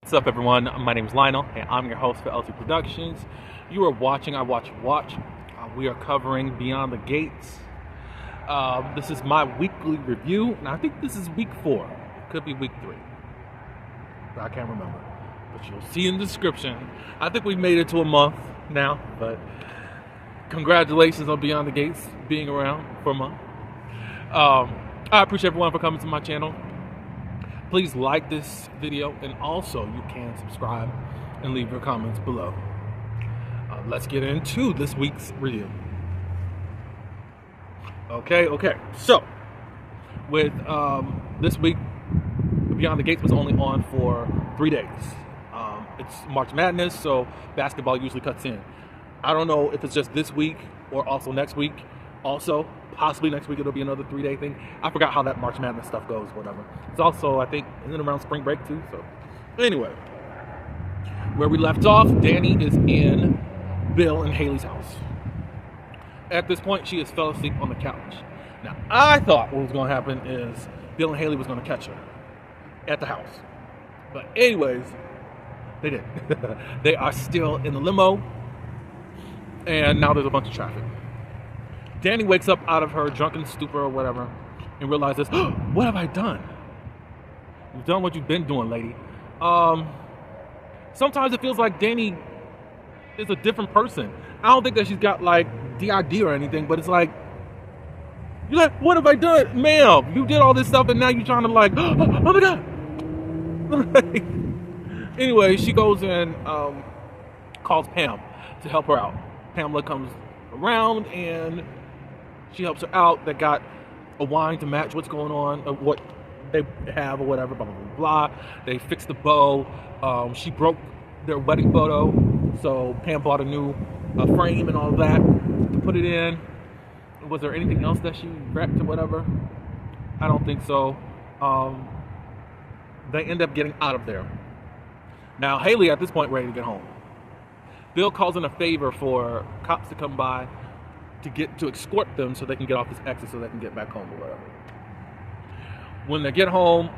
What's up, everyone? My name is Lionel, and I'm your host for LC Productions. You are watching I Watch Watch. We are covering Beyond the Gates. This is my weekly review, and I think this is week 4. Could be week 3. But I can't remember. But you'll see in the description. I think we've made it to a month now, but congratulations on Beyond the Gates being around for a month. I appreciate everyone for coming to my channel. Please like this video, and also you can subscribe and leave your comments below. Let's get into this week's review. Okay. So, with this week, Beyond the Gates was only on for 3 days. It's March Madness, so basketball usually cuts in. I don't know if it's just this week or also next week. Also, possibly next week it'll be another 3-day thing. I forgot how that March Madness stuff goes, whatever. It's also, I think, isn't it around spring break too? So, anyway, where we left off, Danny is in Bill and Haley's house. At this point, she has fell asleep on the couch. Now, I thought what was going to happen is Bill and Haley was going to catch her at the house. But anyways, they didn't. They are still in the limo, and now there's a bunch of traffic. Danny wakes up out of her drunken stupor or whatever and realizes, oh, what have I done? You've done what you've been doing, lady. Sometimes it feels like Danny is a different person. I don't think that she's got like DID or anything, but it's like, you're like, what have I done? Ma'am, you did all this stuff and now you're trying to like, oh my God. Anyway, she goes and calls Pam to help her out. Pamela comes around and she helps her out. They got a wine to match what's going on, what they have or whatever, blah, blah, blah, blah. They fixed the bow. She broke their wedding photo, so Pam bought a new frame and all of that to put it in. Was there anything else that she wrecked or whatever? I don't think so. They end up getting out of there. Now, Haley, at this point, ready to get home. Bill calls in a favor for cops to come by to escort them so they can get off this exit so they can get back home or whatever. When they get home,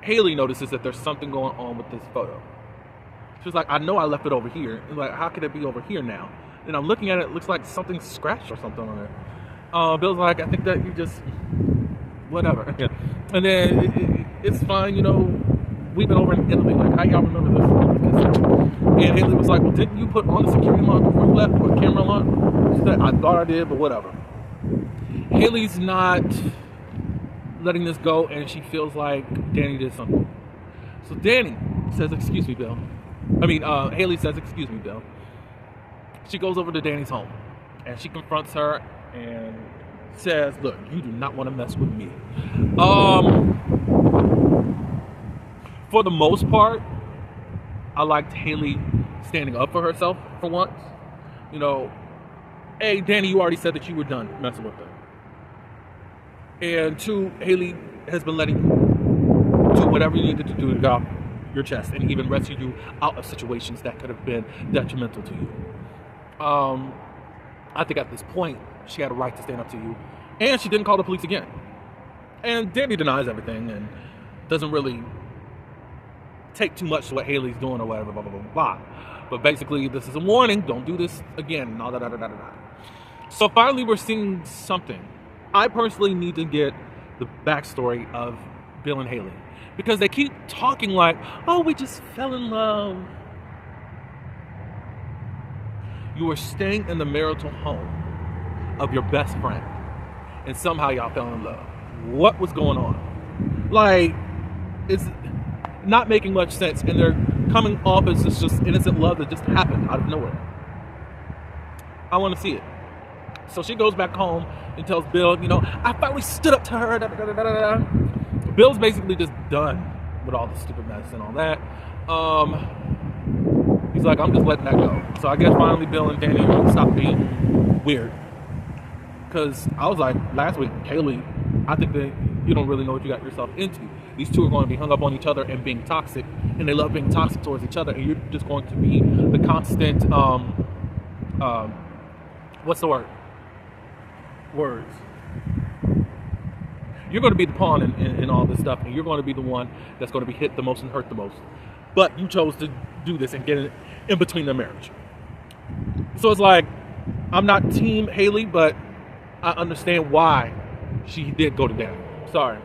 Haley notices that there's something going on with this photo. She's like, I know I left it over here. And like, how could it be over here now? And I'm looking at it, it looks like something scratched or something on it. Bill's like, I think that you just, whatever. Yeah. And then it's fine, you know, we've been over in Italy, like, how y'all remember this? And Haley was like, well, didn't you put on the security alarm before you left, or a camera alarm? She said, I thought I did, but whatever. Haley's not letting this go, and she feels like Danny did something. So Danny says, excuse me, Bill. Haley says, excuse me, Bill. She goes over to Danny's home, and she confronts her and says, look, you do not want to mess with me. For the most part, I liked Haley standing up for herself for once. You know, hey, Danny, you already said that you were done messing with her. And 2, Haley has been letting you do whatever you needed to do to get off your chest and even rescue you out of situations that could have been detrimental to you. I think at this point, she had a right to stand up to you. And she didn't call the police again. And Danny denies everything and doesn't really take too much to what Haley's doing or whatever, blah, blah, blah, blah. But basically, this is a warning. Don't do this again. So finally, we're seeing something. I personally need to get the backstory of Bill and Haley. Because they keep talking like, oh, we just fell in love. You were staying in the marital home of your best friend. And somehow y'all fell in love. What was going on? Like, it's not making much sense, and they're coming off as just innocent love that just happened out of nowhere. I want to see it. So she goes back home and tells Bill, you know, I finally stood up to her. Bill's basically just done with all the stupid mess and all that. He's like, I'm just letting that go. So I guess finally Bill and Danny stopped being weird. Because I was like, last week, Haley, I think that you don't really know what you got yourself into. These two are going to be hung up on each other and being toxic, and they love being toxic towards each other, and you're just going to be the constant, what's the word? Words. You're going to be the pawn in all this stuff, and you're going to be the one that's going to be hit the most and hurt the most. but you chose to do this and get in between the marriage. So it's like, I'm not team Haley, but I understand why she did go to Danny. Sorry.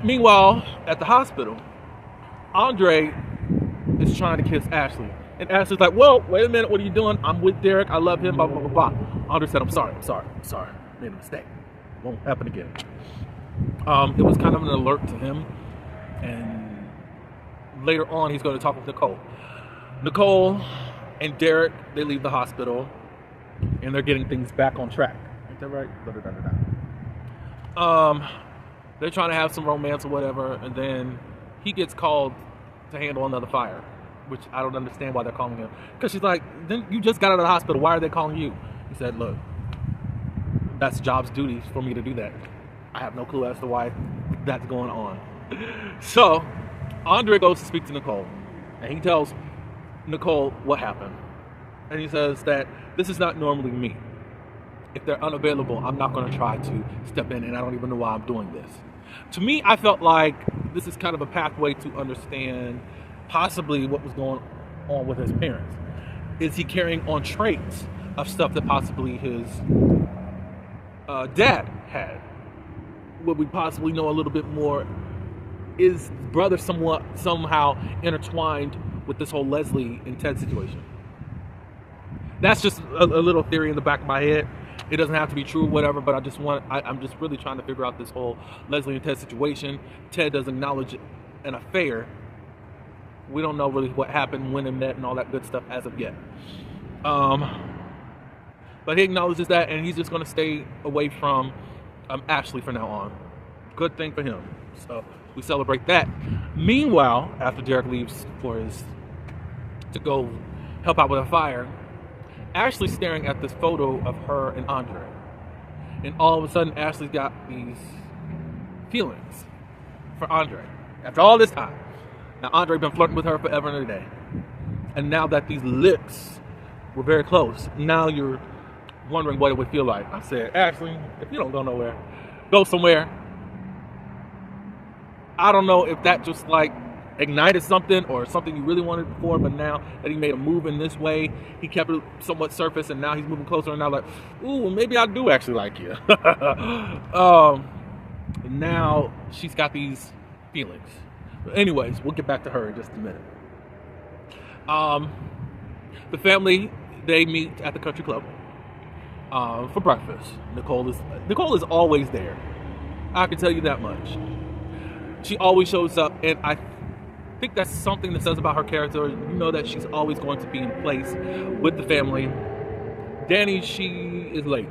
Meanwhile, at the hospital, Andre is trying to kiss Ashley. And Ashley's like, whoa, wait a minute, what are you doing? I'm with Derek, I love him, blah, blah, blah, blah. Andre said, I'm sorry. Made a mistake. Won't happen again. It was kind of an alert to him. And later on, he's going to talk with Nicole. Nicole and Derek, they leave the hospital, and they're getting things back on track. Ain't that right? They're trying to have some romance or whatever, and then he gets called to handle another fire, which I don't understand why they're calling him. Because she's like, then you just got out of the hospital. Why are they calling you? He said, look, that's job's duty for me to do that. I have no clue as to why that's going on. So Andre goes to speak to Nicole, and he tells Nicole what happened. And he says that this is not normally me. If they're unavailable, I'm not going to try to step in, and I don't even know why I'm doing this. To me, I felt like this is kind of a pathway to understand possibly what was going on with his parents. Is he carrying on traits of stuff that possibly his dad had? Would we possibly know a little bit more? Is brother somehow intertwined with this whole Leslie and Ted situation? That's just a little theory in the back of my head. It doesn't have to be true, whatever, but I'm just really trying to figure out this whole Leslie and Ted situation. Ted doesn't acknowledge an affair. We don't know really what happened, when they met, and all that good stuff as of yet. But he acknowledges that, and he's just going to stay away from Ashley from now on. Good thing for him. So we celebrate that. Meanwhile, after Derek leaves to go help out with a fire, Ashley's staring at this photo of her and Andre. And all of a sudden, Ashley's got these feelings for Andre. After all this time. Now, Andre been flirting with her forever and a day. And now that these lips were very close, now you're wondering what it would feel like. I said, Ashley, if you don't go nowhere, go somewhere. I don't know if that just like ignited something or something you really wanted before, but now that he made a move in this way, he kept it somewhat surface, and now he's moving closer, and now like, ooh, maybe I do actually like you. Now she's got these feelings. But anyways, we'll get back to her in just a minute. The family, they meet at the country club for breakfast. Nicole is always there. I can tell you that much. She always shows up, and I think that's something that says about her character. You know that she's always going to be in place with the family. Danny, she is late.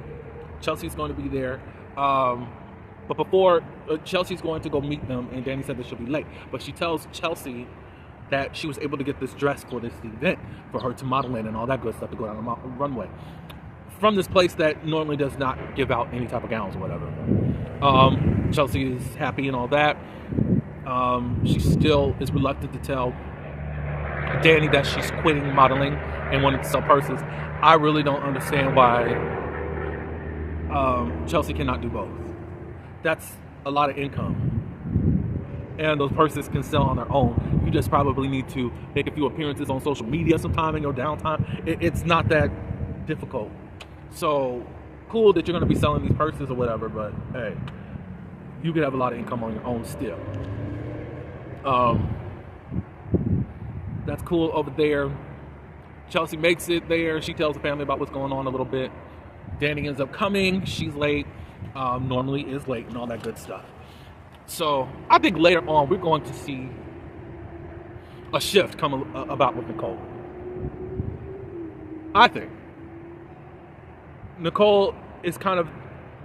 Chelsea's going to be there. But before, Chelsea's going to go meet them, and Danny said that she'll be late. But she tells Chelsea that she was able to get this dress for this event for her to model in and all that good stuff to go down the runway. From this place that normally does not give out any type of gowns or whatever. Chelsea is happy and all that. She still is reluctant to tell Danny that she's quitting modeling and wanting to sell purses. I really don't understand why Chelsea cannot do both. That's a lot of income. And those purses can sell on their own. You just probably need to make a few appearances on social media sometime in your downtime. It's not that difficult. So, cool that you're going to be selling these purses or whatever, but hey, you could have a lot of income on your own still. That's cool over there. Chelsea makes it there. She tells the family about what's going on a little bit. Danny ends up coming. She's late. Normally is late and all that good stuff. So I think later on we're going to see a shift come about with Nicole. I think Nicole is kind of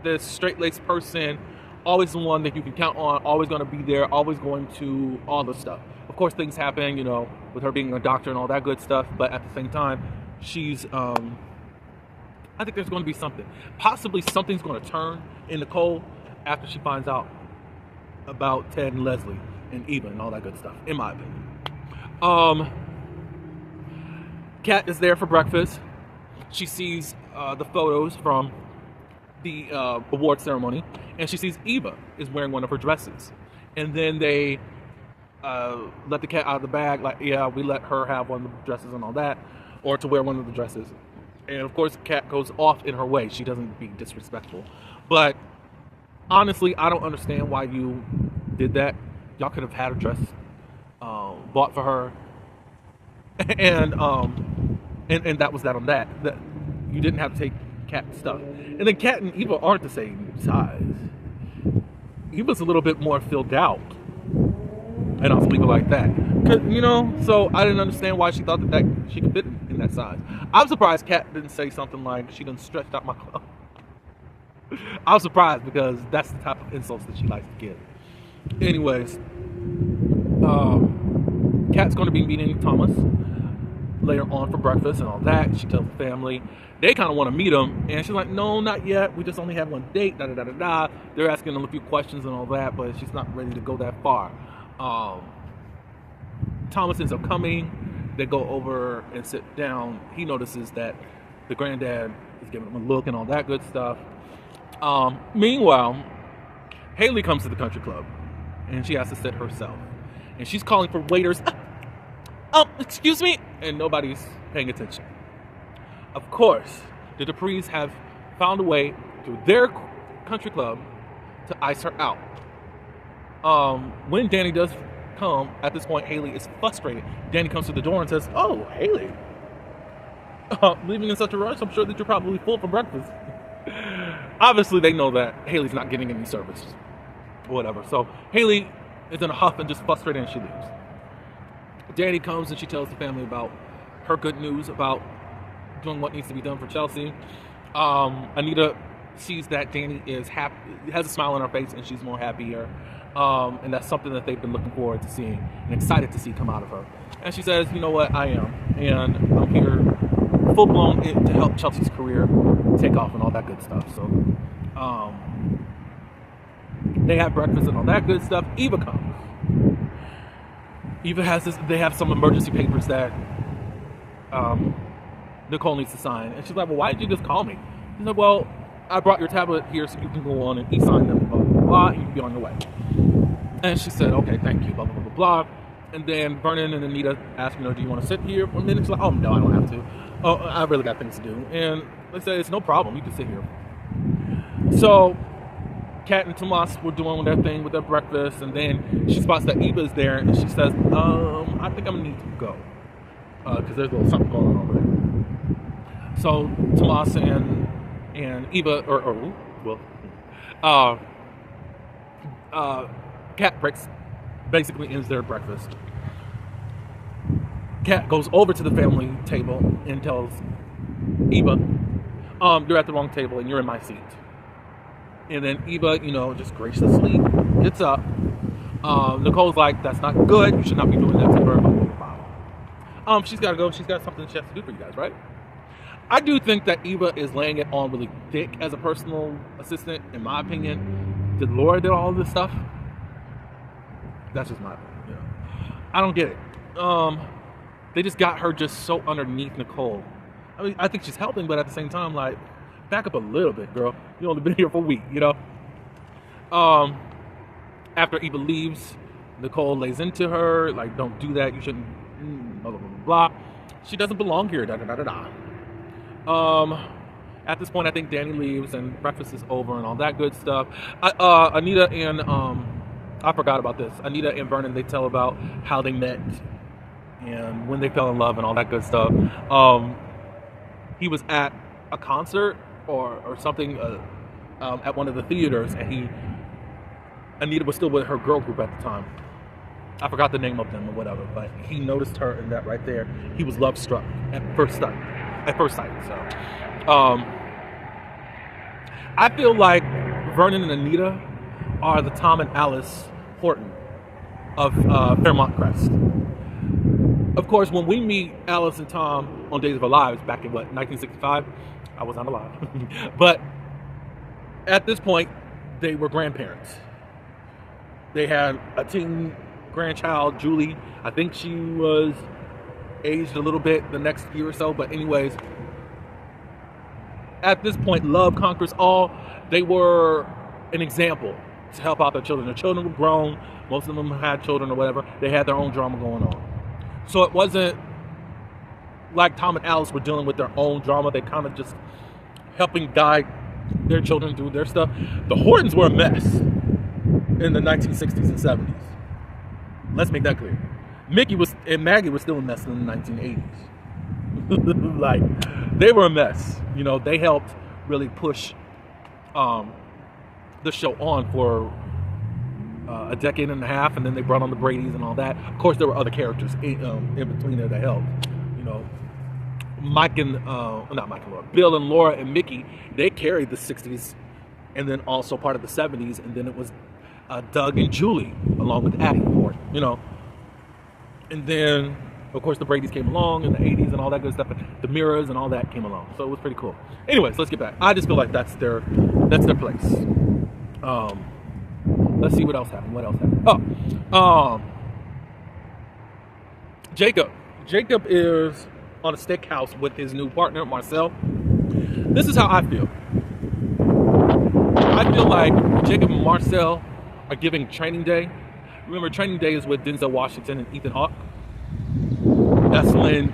this straight-laced person, always the one that you can count on, always going to be there, always going to all the stuff. Of course, things happen, you know, with her being a doctor and all that good stuff, but at the same time, she's, I think there's going to be something. Possibly something's going to turn in Nicole after she finds out about Ted and Leslie and Eva and all that good stuff, in my opinion. Kat is there for breakfast. She sees the photos from the award ceremony, and she sees Eva is wearing one of her dresses. And then they let the cat out of the bag. Like, yeah, we let her have one of the dresses and all that, or to wear one of the dresses. And of course, the cat goes off in her way. She doesn't be disrespectful. But honestly, I don't understand why you did that. Y'all could have had a dress bought for her, and that was that on that. That you didn't have to take Cat stuff. And then Cat and Eva aren't the same size. Eva's a little bit more filled out, and I'll leave it like that. So I didn't understand why she thought that she could fit in that size. I'm surprised Cat didn't say something like she done stretched out my clothes. I was surprised because that's the type of insults that she likes to give. Anyways, Kat's going to be meeting Thomas later on for breakfast and all that. She tells the family. They kind of want to meet him, and she's like, no, not yet. We just only have one date, da-da-da-da-da. They're asking him a few questions and all that, but she's not ready to go that far. Thomas ends up coming. They go over and sit down. He notices that the granddad is giving him a look and all that good stuff. Meanwhile, Haley comes to the country club, and she has to sit herself. And she's calling for waiters. Excuse me? And nobody's paying attention. Of course, the Duprees have found a way through their country club to ice her out. When Danny does come, at this point, Haley is frustrated. Danny comes to the door and says, "Oh, Haley, leaving in such a rush? I'm sure that you're probably full for breakfast." Obviously, they know that Haley's not getting any service or whatever. So Haley is in a huff and just frustrated, and she leaves. Danny comes and she tells the family about her good news about doing what needs to be done for Chelsea. Anita sees that Danny is happy, has a smile on her face, and she's more happier. And that's something that they've been looking forward to seeing and excited to see come out of her. And she says, you know what, I am. And I'm here full-blown to help Chelsea's career take off and all that good stuff. So they have breakfast and all that good stuff. Eva comes. Eva has this, they have some emergency papers that Nicole needs to sign. And she's like, well, why did you just call me? She's like, well, I brought your tablet here so you can go on and e-sign them, blah, blah, blah, and you can be on your way. And she said, okay, thank you, blah, blah, blah, blah, blah. And then Vernon and Anita ask, do you want to sit here for a minute? She's like, oh, no, I don't have to. Oh, I really got things to do. And they say, it's no problem, you can sit here. So Kat and Tomas were doing their thing with their breakfast, and then she spots that Eva is there, and she says, I think I'm going to need to go. Because there's a little something going on over there. So Tomas and Eva, Kat breaks, basically ends their breakfast. Kat goes over to the family table and tells Eva, you're at the wrong table and you're in my seat. And then Eva, just graciously gets up. Nicole's like, that's not good. You should not be doing that to her. Blah, blah, blah. She's got to go. She's got something she has to do for you guys, right? I do think that Eva is laying it on really thick as a personal assistant, in my opinion. Did Laura do all this stuff? That's just my opinion. I don't get it. They just got her just so underneath Nicole. I mean, I think she's helping, but at the same time, like, back up a little bit, girl. You only been here for a week, After Eva leaves, Nicole lays into her, like, don't do that, you shouldn't, blah, blah, blah, blah. She doesn't belong here, da, da, da, da, da. At this point, I think Danny leaves and breakfast is over and all that good stuff. Anita and, I forgot about this. Anita and Vernon, they tell about how they met and when they fell in love and all that good stuff. He was at a concert or something at one of the theaters, and Anita was still with her girl group at the time. I forgot the name of them or whatever, but he noticed her in that right there. He was love struck at first sight. So, I feel like Vernon and Anita are the Tom and Alice Horton of Fairmont Crest. Of course, when we meet Alice and Tom on Days of Our Lives back in 1965, I was not alive. But at this point, they were grandparents. They had a teen grandchild, Julie. I think she was aged a little bit the next year or so. But anyways, at this point, love conquers all. They were an example to help out their children. Their children were grown. Most of them had children or whatever. They had their own drama going on. So it wasn't like Tom and Alice were dealing with their own drama. They kind of just helping guide their children through their stuff. The Hortons were a mess in the 1960s and 70s. Let's make that clear. Mickey was and Maggie was still a mess in the 1980s. Like, they were a mess. You know, they helped really push the show on for a decade and a half, and then they brought on the Bradys and all that. Of course, there were other characters in between there that helped. You know, Bill and Laura and Mickey, they carried the 60s, and then also part of the 70s, and then it was Doug and Julie along with Addie Ford, you know. And then, of course, the Bradys came along in the 80s and all that good stuff, and the Mirrors and all that came along. So it was pretty cool. Anyways, let's get back. I just feel like that's their place. Let's see what else happened. What else happened? Jacob. Jacob is on a steakhouse with his new partner, Marcel. This is how I feel. I feel like Jacob and Marcel are giving Training Day. Remember, Training Day is with Denzel Washington and Ethan Hawke. That's when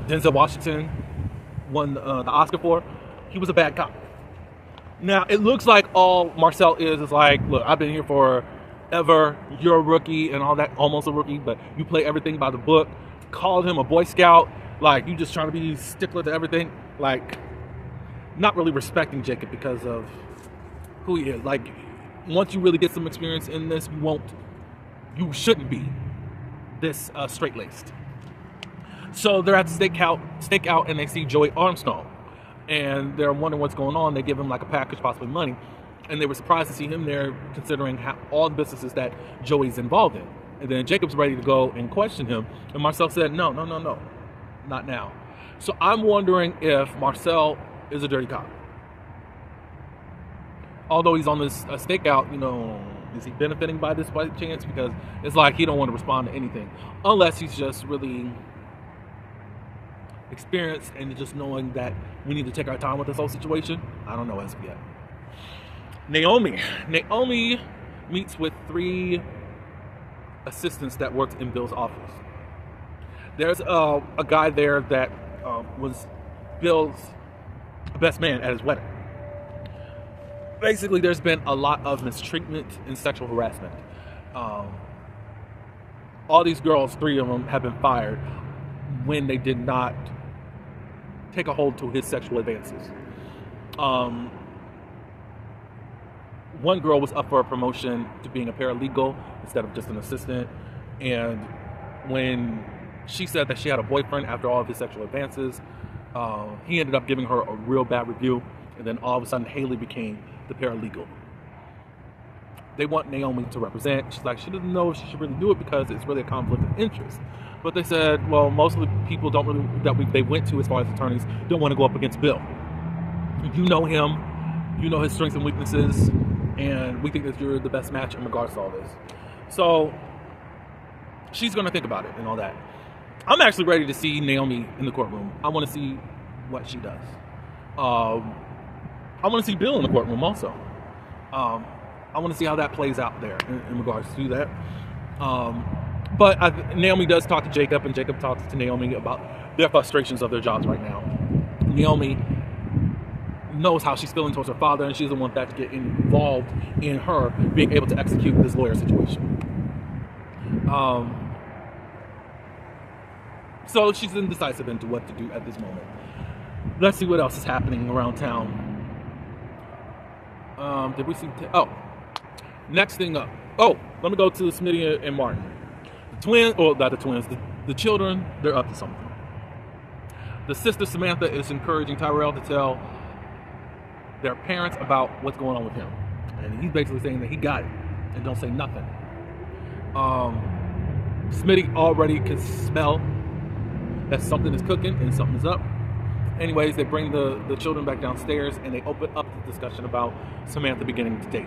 Denzel Washington won the Oscar for. He was a bad cop. Now, it looks like all Marcel is like, look, I've been here forever. You're a rookie and all that, almost a rookie, but you play everything by the book. Called him a Boy Scout. Like, you just trying to be stickler to everything. Like, not really respecting Jacob because of who he is. Like, once you really get some experience in this, you shouldn't be this straight-laced. So they're at the stakeout, and they see Joey Armstrong. And they're wondering what's going on. They give him like a package, possibly money. And they were surprised to see him there, considering all the businesses that Joey's involved in. And then Jacob's ready to go and question him. And Marcel said, no, not now. So I'm wondering if Marcel is a dirty cop. Although he's on this stakeout, you know, is he benefiting by this by chance? Because it's like he don't want to respond to anything. Unless he's just really experienced and just knowing that we need to take our time with this whole situation. I don't know as of yet. Naomi meets with 3 assistants that worked in Bill's office. There's a guy there that was Bill's best man at his wedding. Basically, there's been a lot of mistreatment and sexual harassment. All these girls, 3 of them, have been fired when they did not take a hold to his sexual advances. One girl was up for a promotion to being a paralegal instead of just an assistant. And when she said that she had a boyfriend after all of his sexual advances, he ended up giving her a real bad review. And then all of a sudden, Haley became the paralegal. They want Naomi to represent. She's like, she doesn't know if she should really do it because it's really a conflict of interest. But they said, well, most of the people they went to as far as attorneys don't want to go up against Bill. You know him, you know his strengths and weaknesses, and we think that you're the best match in regards to all this. So she's going to think about it and all that. I'm actually ready to see Naomi in the courtroom. I want to see what she does. I want to see Bill in the courtroom also. I want to see how that plays out there in regards to that. But Naomi does talk to Jacob, and Jacob talks to Naomi about their frustrations of their jobs right now. Naomi knows how she's feeling towards her father, and she doesn't want that to get involved in her being able to execute this lawyer situation. So she's indecisive into what to do at this moment. Let's see what else is happening around town. Did we see? Next thing up. Let me go to Smitty and Martin. The children, they're up to something. The sister Samantha is encouraging Tyrell to tell their parents about what's going on with him. And he's basically saying that he got it and don't say nothing. Smitty already can smell that something is cooking and something is up. Anyways, they bring the children back downstairs and they open up the discussion about Samantha beginning to date.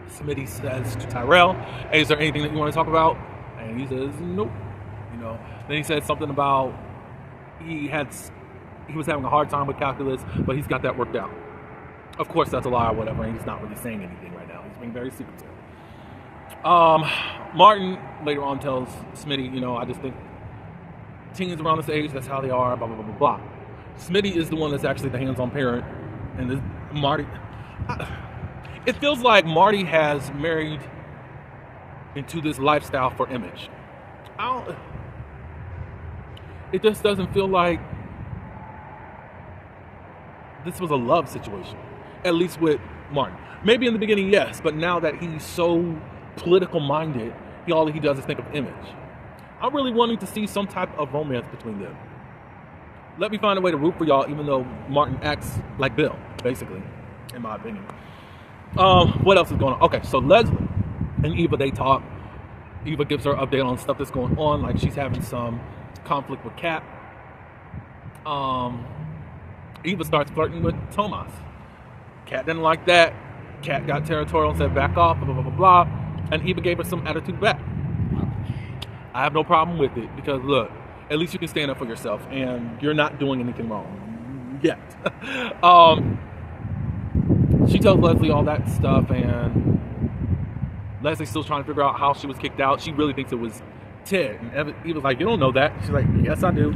Smitty says to Tyrell, hey, is there anything that you want to talk about? And he says, nope. Then he said something about he was having a hard time with calculus, but he's got that worked out. Of course, that's a lie or whatever, and he's not really saying anything right now. He's being very secretive. Martin later on tells Smitty, I just think teens around this age, that's how they are, blah, blah, blah, blah, blah. Smitty is the one that's actually the hands-on parent, and this Marty... It feels like Marty has married into this lifestyle for image. It just doesn't feel like this was a love situation, at least with Martin. Maybe in the beginning, yes, but now that he's so political minded, all he does is think of image. I'm really wanting to see some type of romance between them. Let me find a way to root for y'all, even though Martin acts like Bill, basically, in my opinion. What else is going on? Okay, so Leslie and Eva, they talk. Eva gives her an update on stuff that's going on, like she's having some conflict with Kat. Eva starts flirting with Tomas. Kat didn't like that. Kat got territorial and said back off, blah, blah, blah, blah. And Eva gave her some attitude back. I have no problem with it because, look, at least you can stand up for yourself and you're not doing anything wrong yet. She tells Leslie all that stuff, and Leslie's still trying to figure out how she was kicked out. She really thinks it was Ted. And Eva's like, you don't know that. She's like, yes, I do.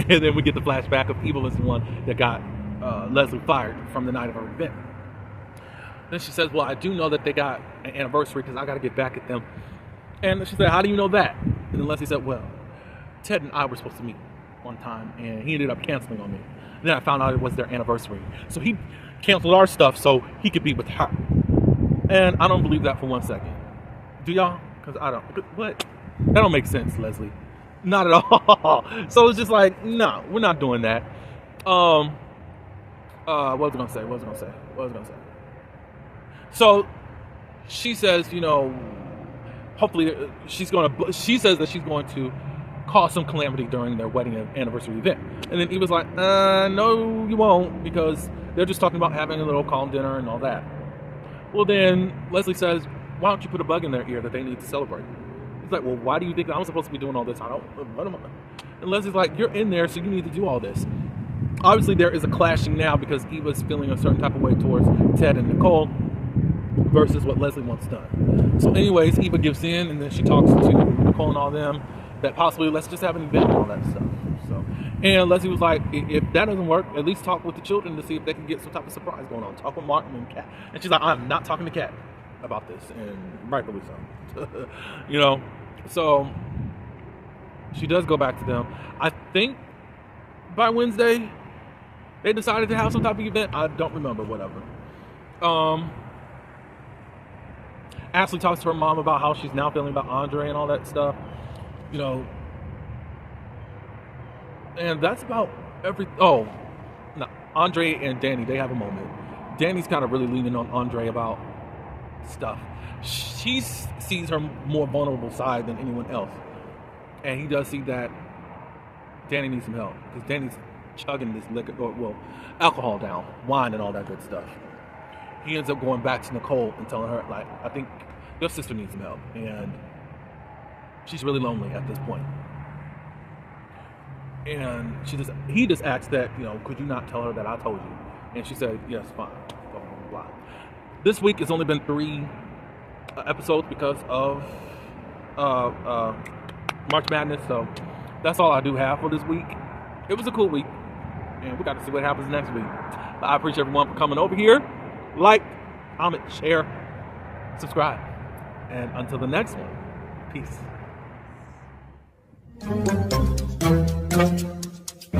And then we get the flashback of Eva was the one that got Leslie fired from the night of her event. Then she says, well, I do know that they got an anniversary because I got to get back at them. And she said, how do you know that? And then Leslie said, well, Ted and I were supposed to meet one time, and he ended up canceling on me. And then I found out it was their anniversary. So he canceled our stuff so he could be with her. And I don't believe that for 1 second. Do y'all? Because I don't. What? That don't make sense, Leslie. Not at all. So it's just like, no, we're not doing that. What was I going to say? So she says, hopefully she says that she's going to cause some calamity during their wedding anniversary event. And then he was like, no, you won't, because they're just talking about having a little calm dinner and all that. Well, then Leslie says, why don't you put a bug in their ear that they need to celebrate? He's like, well, why do you think I'm supposed to be doing all this? And Leslie's like, you're in there, so you need to do all this. Obviously, there is a clashing now because Eva's feeling a certain type of way towards Ted and Nicole versus what Leslie wants done. So anyways, Eva gives in, and then she talks to Nicole and all them that possibly let's just have an event and all that stuff. So, and Leslie was like, if that doesn't work, at least talk with the children to see if they can get some type of surprise going on. Talk with Martin and Kat. And she's like, I'm not talking to Kat about this, and rightfully so. So she does go back to them. I think by Wednesday they decided to have some type of event. I don't remember, whatever. Ashley talks to her mom about how she's now feeling about Andre and all that stuff. And that's about Andre and Danny, they have a moment. Danny's kind of really leaning on Andre about stuff. She sees her more vulnerable side than anyone else. And he does see that Danny needs some help because Danny's chugging this alcohol down, wine and all that good stuff. He ends up going back to Nicole and telling her, like, I think your sister needs some help. And she's really lonely at this point. And he just asked that, could you not tell her that I told you? And she said, yes, fine. Blah, blah, blah. This week it's only been 3 episodes because of March Madness. So that's all I do have for this week. It was a cool week. And we got to see what happens next week. But I appreciate everyone for coming over here. Like, comment, share, subscribe. And until the next one, peace.